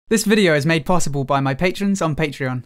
This video is made possible by my patrons on Patreon.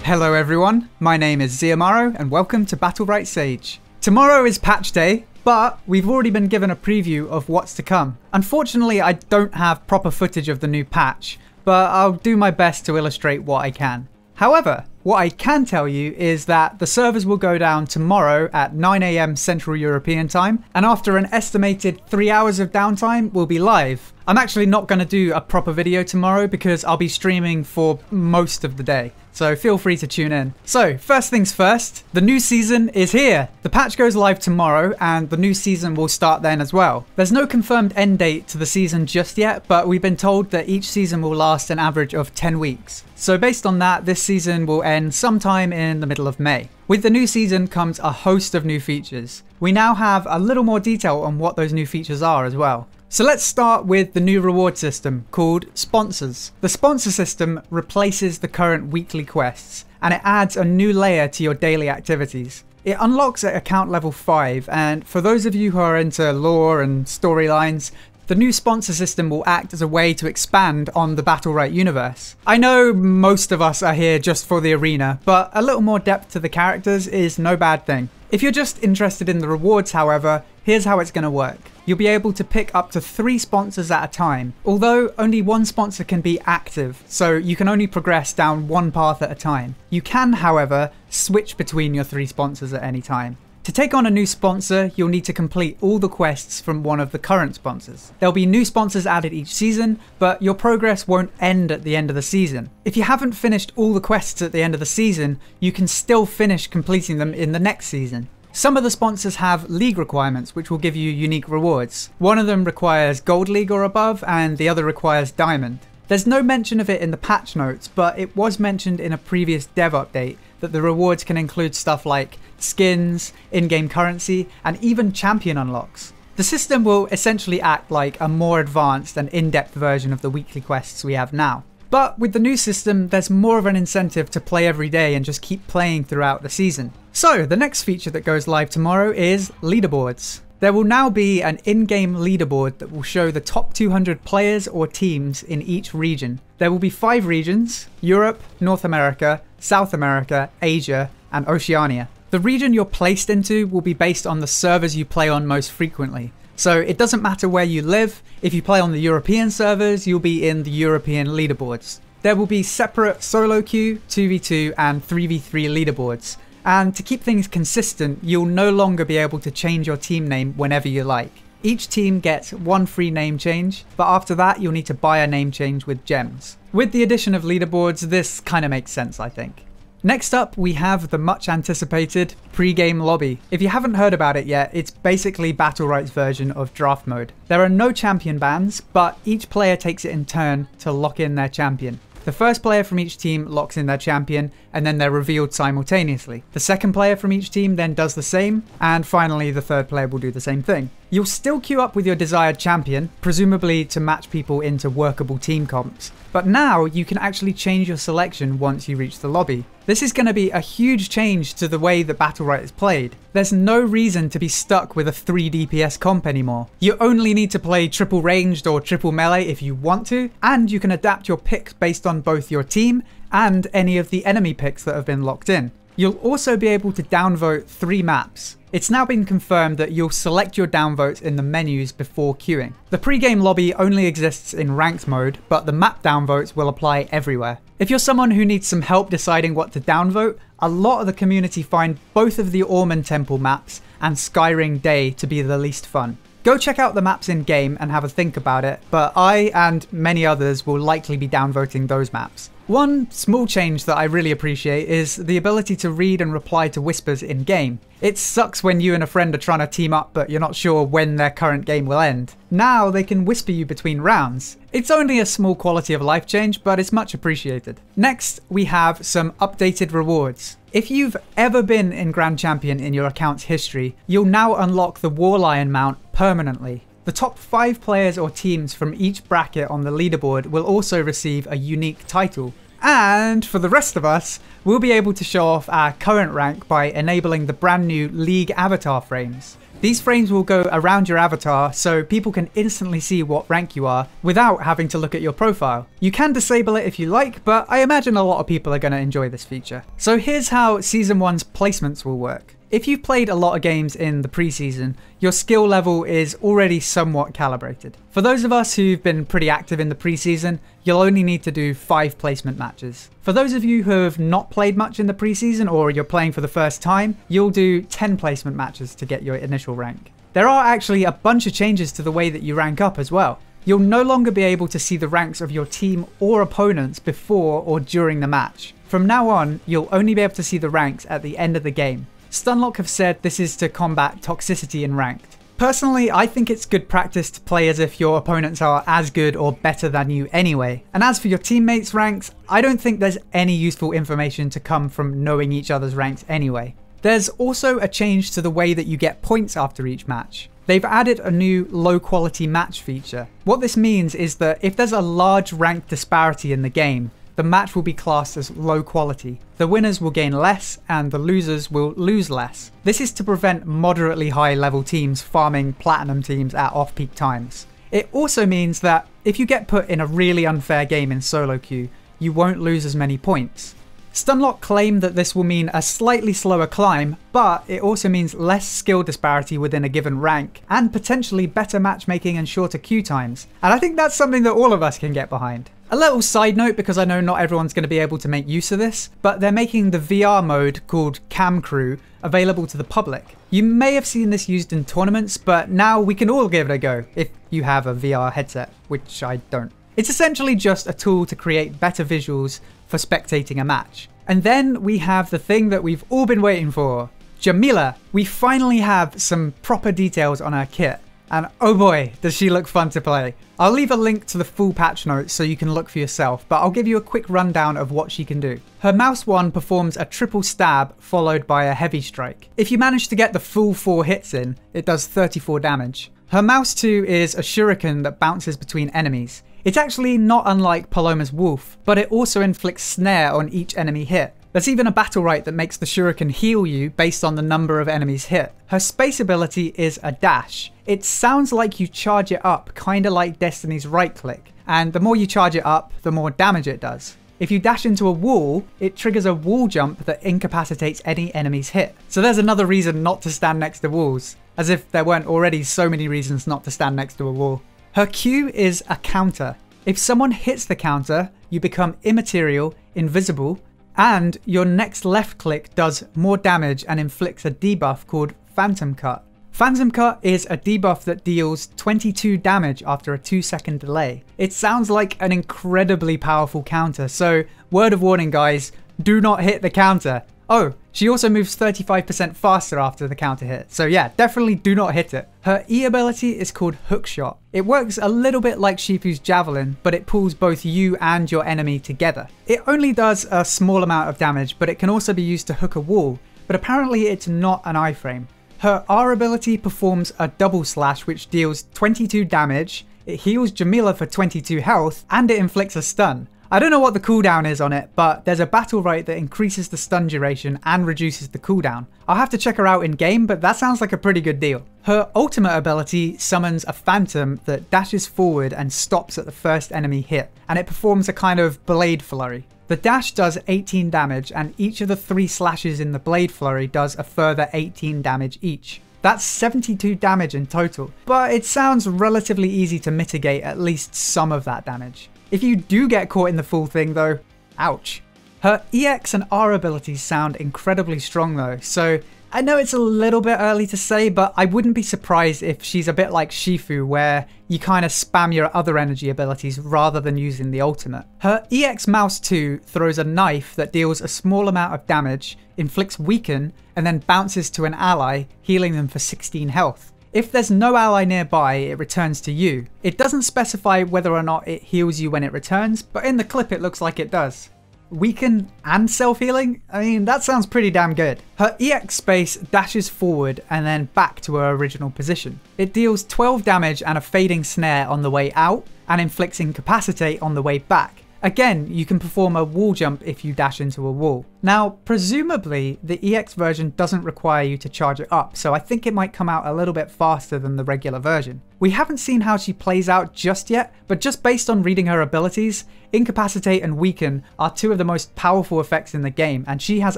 Hello everyone, my name is Ziamaro and welcome to Battlerite Sage. Tomorrow is patch day, but we've already been given a preview of what's to come. Unfortunately, I don't have proper footage of the new patch, but I'll do my best to illustrate what I can. However, what I can tell you is that the servers will go down tomorrow at 9 AM Central European time, and after an estimated 3 hours of downtime, we'll be live. I'm actually not going to do a proper video tomorrow because I'll be streaming for most of the day, so feel free to tune in. So, first things first, the new season is here! The patch goes live tomorrow, and the new season will start then as well. There's no confirmed end date to the season just yet, but we've been told that each season will last an average of 10 weeks. So based on that, this season will end sometime in the middle of May. With the new season comes a host of new features. We now have a little more detail on what those new features are as well. So let's start with the new reward system called Sponsors. The sponsor system replaces the current weekly quests, and it adds a new layer to your daily activities. It unlocks at account level 5, and for those of you who are into lore and storylines, the new sponsor system will act as a way to expand on the Battlerite universe. I know most of us are here just for the arena, but a little more depth to the characters is no bad thing. If you're just interested in the rewards, however, here's how it's going to work. You'll be able to pick up to 3 sponsors at a time, although only one sponsor can be active, so you can only progress down one path at a time. You can, however, switch between your 3 sponsors at any time. To take on a new sponsor, you'll need to complete all the quests from one of the current sponsors. There'll be new sponsors added each season, but your progress won't end at the end of the season. If you haven't finished all the quests at the end of the season, you can still finish completing them in the next season. Some of the sponsors have league requirements which will give you unique rewards. One of them requires Gold League or above, and the other requires Diamond. There's no mention of it in the patch notes, but it was mentioned in a previous dev update that the rewards can include stuff like skins, in-game currency, and even champion unlocks. The system will essentially act like a more advanced and in-depth version of the weekly quests we have now. But with the new system, there's more of an incentive to play every day and just keep playing throughout the season. So, the next feature that goes live tomorrow is leaderboards. There will now be an in-game leaderboard that will show the top 200 players or teams in each region. There will be 5 regions: Europe, North America, South America, Asia, and Oceania. The region you're placed into will be based on the servers you play on most frequently. So it doesn't matter where you live. If you play on the European servers, you'll be in the European leaderboards. There will be separate solo queue, 2v2 and 3v3 leaderboards. And to keep things consistent, you'll no longer be able to change your team name whenever you like. Each team gets 1 free name change, but after that you'll need to buy a name change with gems. With the addition of leaderboards, this kind of makes sense, I think. Next up, we have the much anticipated pre-game lobby. If you haven't heard about it yet, it's basically Battlerite's version of draft mode. There are no champion bans, but each player takes it in turn to lock in their champion. The first player from each team locks in their champion, and then they're revealed simultaneously. The second player from each team then does the same, and finally the third player will do the same thing. You'll still queue up with your desired champion, presumably to match people into workable team comps. But now you can actually change your selection once you reach the lobby. This is going to be a huge change to the way that Battlerite is played. There's no reason to be stuck with a 3 DPS comp anymore. You only need to play triple ranged or triple melee if you want to, and you can adapt your picks based on both your team and any of the enemy picks that have been locked in. You'll also be able to downvote 3 maps. It's now been confirmed that you'll select your downvotes in the menus before queuing. The pre-game lobby only exists in ranked mode, but the map downvotes will apply everywhere. If you're someone who needs some help deciding what to downvote, a lot of the community find both of the Ormond Temple maps and Skyring Day to be the least fun. Go check out the maps in game and have a think about it, but I and many others will likely be downvoting those maps. One small change that I really appreciate is the ability to read and reply to whispers in game. It sucks when you and a friend are trying to team up but you're not sure when their current game will end. Now they can whisper you between rounds. It's only a small quality of life change, but it's much appreciated. Next, we have some updated rewards. If you've ever been in Grand Champion in your account's history, you'll now unlock the War Lion mount permanently. The top 5 players or teams from each bracket on the leaderboard will also receive a unique title. And for the rest of us, we'll be able to show off our current rank by enabling the brand new League avatar frames. These frames will go around your avatar so people can instantly see what rank you are without having to look at your profile. You can disable it if you like, but I imagine a lot of people are going to enjoy this feature. So here's how Season 1's placements will work. If you've played a lot of games in the preseason, your skill level is already somewhat calibrated. For those of us who've been pretty active in the preseason, you'll only need to do 5 placement matches. For those of you who have not played much in the preseason or you're playing for the first time, you'll do 10 placement matches to get your initial rank. There are actually a bunch of changes to the way that you rank up as well. You'll no longer be able to see the ranks of your team or opponents before or during the match. From now on, you'll only be able to see the ranks at the end of the game. Stunlock have said this is to combat toxicity in ranked. Personally, I think it's good practice to play as if your opponents are as good or better than you anyway. And as for your teammates' ranks, I don't think there's any useful information to come from knowing each other's ranks anyway. There's also a change to the way that you get points after each match. They've added a new low quality match feature. What this means is that if there's a large rank disparity in the game, the match will be classed as low quality. The winners will gain less and the losers will lose less. This is to prevent moderately high level teams farming platinum teams at off-peak times. It also means that if you get put in a really unfair game in solo queue, you won't lose as many points. Stunlock claim that this will mean a slightly slower climb, but it also means less skill disparity within a given rank, and potentially better matchmaking and shorter queue times. And I think that's something that all of us can get behind. A little side note, because I know not everyone's going to be able to make use of this, but they're making the VR mode called CAMCREW available to the public. You may have seen this used in tournaments, but now we can all give it a go if you have a VR headset, which I don't. It's essentially just a tool to create better visuals for spectating a match. And then we have the thing that we've all been waiting for, Jamila. We finally have some proper details on her kit. And oh boy, does she look fun to play. I'll leave a link to the full patch notes so you can look for yourself, but I'll give you a quick rundown of what she can do. Her mouse 1 performs a triple stab followed by a heavy strike. If you manage to get the full 4 hits in, it does 34 damage. Her mouse 2 is a shuriken that bounces between enemies. It's actually not unlike Paloma's wolf, but it also inflicts snare on each enemy hit. There's even a Battlerite that makes the shuriken heal you based on the number of enemies hit. Her space ability is a dash. It sounds like you charge it up, kinda like Destiny's right click, and the more you charge it up, the more damage it does. If you dash into a wall, it triggers a wall jump that incapacitates any enemies hit. So there's another reason not to stand next to walls, as if there weren't already so many reasons not to stand next to a wall. Her Q is a counter. If someone hits the counter, you become immaterial, invisible, and your next left click does more damage and inflicts a debuff called Phantom Cut. Phantom Cut is a debuff that deals 22 damage after a 2-second delay. It sounds like an incredibly powerful counter, so word of warning guys, do not hit the counter. Oh, she also moves 35% faster after the counter hit, so yeah, definitely do not hit it. Her E ability is called Hookshot. It works a little bit like Shifu's Javelin, but it pulls both you and your enemy together. It only does a small amount of damage, but it can also be used to hook a wall, but apparently it's not an iframe. Her R ability performs a double slash which deals 22 damage, it heals Jamila for 22 health, and it inflicts a stun. I don't know what the cooldown is on it, but there's a Battlerite that increases the stun duration and reduces the cooldown. I'll have to check her out in game, but that sounds like a pretty good deal. Her ultimate ability summons a phantom that dashes forward and stops at the first enemy hit, and it performs a kind of blade flurry. The dash does 18 damage, and each of the 3 slashes in the blade flurry does a further 18 damage each. That's 72 damage in total, but it sounds relatively easy to mitigate at least some of that damage. If you do get caught in the full thing though, ouch. Her EX and R abilities sound incredibly strong though, so I know it's a little bit early to say, but I wouldn't be surprised if she's a bit like Shifu, where you kind of spam your other energy abilities rather than using the ultimate. Her EX Mouse 2 throws a knife that deals a small amount of damage, inflicts weaken, and then bounces to an ally, healing them for 16 health. If there's no ally nearby, it returns to you. It doesn't specify whether or not it heals you when it returns, but in the clip it looks like it does. Weaken and self-healing? I mean, that sounds pretty damn good. Her EX space dashes forward and then back to her original position. It deals 12 damage and a fading snare on the way out, and inflicts incapacitate on the way back. Again, you can perform a wall jump if you dash into a wall. Now, presumably, the EX version doesn't require you to charge it up, so I think it might come out a little bit faster than the regular version. We haven't seen how she plays out just yet, but just based on reading her abilities, Incapacitate and Weaken are two of the most powerful effects in the game, and she has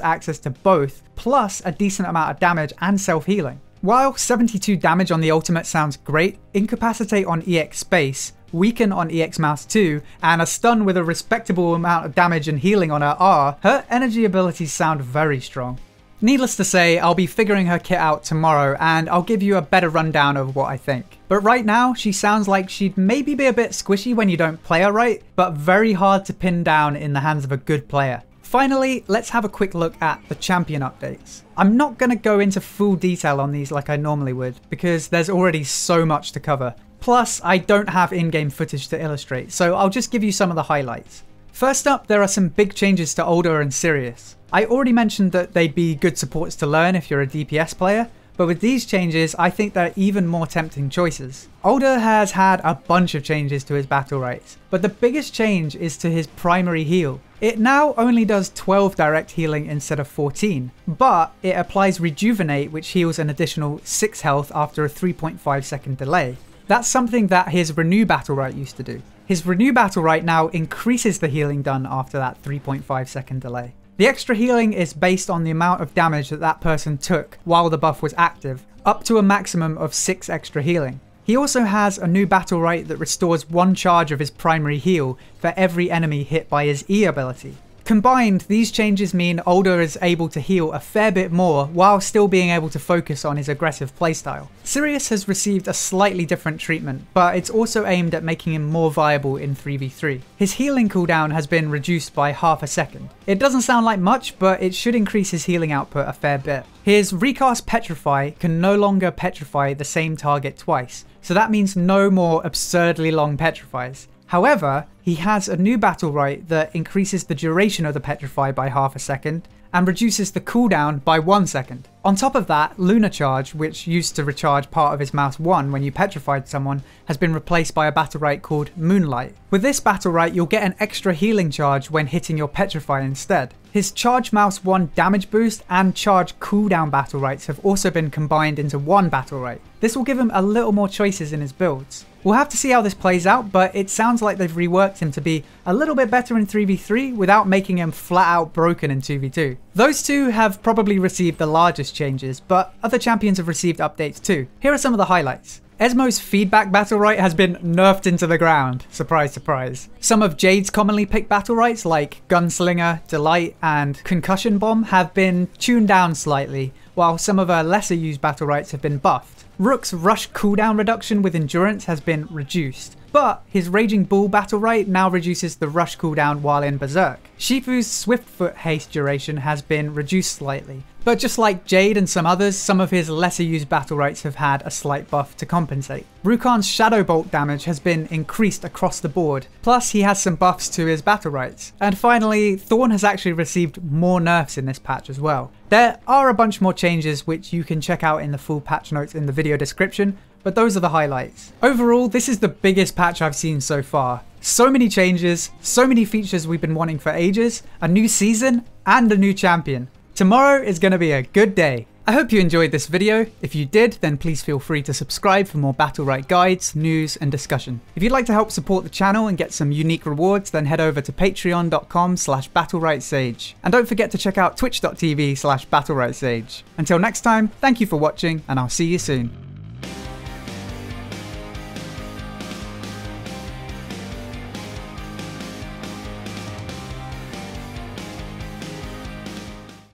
access to both, plus a decent amount of damage and self-healing. While 72 damage on the ultimate sounds great, Incapacitate on EX Space, Weaken on EX Mouse 2, and a stun with a respectable amount of damage and healing on her R, her energy abilities sound very strong. Needless to say, I'll be figuring her kit out tomorrow and I'll give you a better rundown of what I think. But right now, she sounds like she'd maybe be a bit squishy when you don't play her right, but very hard to pin down in the hands of a good player. Finally, let's have a quick look at the champion updates. I'm not going to go into full detail on these like I normally would, because there's already so much to cover. Plus, I don't have in-game footage to illustrate, so I'll just give you some of the highlights. First up, there are some big changes to Ulda and Sirius. I already mentioned that they'd be good supports to learn if you're a DPS player, but with these changes, I think they're even more tempting choices. Ulda has had a bunch of changes to his Battlerite, but the biggest change is to his primary heal. It now only does 12 direct healing instead of 14, but it applies Rejuvenate, which heals an additional 6 health after a 3.5 second delay. That's something that his Renew Battlerite used to do. His Renew Battlerite now increases the healing done after that 3.5 second delay. The extra healing is based on the amount of damage that person took while the buff was active, up to a maximum of 6 extra healing. He also has a new Battlerite that restores 1 charge of his primary heal for every enemy hit by his E ability. Combined, these changes mean Ulda is able to heal a fair bit more while still being able to focus on his aggressive playstyle. Sirius has received a slightly different treatment, but it's also aimed at making him more viable in 3v3. His healing cooldown has been reduced by half a second. It doesn't sound like much, but it should increase his healing output a fair bit. His recast Petrify can no longer petrify the same target twice, so that means no more absurdly long petrifies. However, he has a new Battlerite that increases the duration of the Petrify by half a second and reduces the cooldown by 1 second. On top of that, Lunar Charge, which used to recharge part of his Mouse 1 when you petrified someone, has been replaced by a Battlerite called Moonlight. With this Battlerite, you'll get an extra healing charge when hitting your Petrify instead. His Charge Mouse 1 damage boost and Charge cooldown Battlerites have also been combined into one Battlerite. This will give him a little more choices in his builds. We'll have to see how this plays out, but it sounds like they've reworked him to be a little bit better in 3v3 without making him flat out broken in 2v2. Those two have probably received the largest changes, but other champions have received updates too. Here are some of the highlights. Esmo's Feedback Battlerite has been nerfed into the ground. Surprise, surprise. Some of Jade's commonly picked Battlerites like Gunslinger, Delight, and Concussion Bomb have been tuned down slightly, while some of her lesser used Battlerites have been buffed. Rook's rush cooldown reduction with endurance has been reduced, but his Raging Bull Battlerite now reduces the rush cooldown while in Berserk. Shifu's Swiftfoot haste duration has been reduced slightly, but just like Jade and some others, some of his lesser used Battlerites have had a slight buff to compensate. Rukan's Shadow Bolt damage has been increased across the board, plus he has some buffs to his Battlerites. And finally, Thorn has actually received more nerfs in this patch as well. There are a bunch more changes which you can check out in the full patch notes in the video description, but those are the highlights. Overall, this is the biggest patch I've seen so far. So many changes, so many features we've been wanting for ages, a new season, and a new champion. Tomorrow is going to be a good day. I hope you enjoyed this video. If you did, then please feel free to subscribe for more Battlerite guides, news, and discussion. If you'd like to help support the channel and get some unique rewards, then head over to patreon.com/BattleriteSage. And don't forget to check out twitch.tv/BattleriteSage. Until next time, thank you for watching, and I'll see you soon.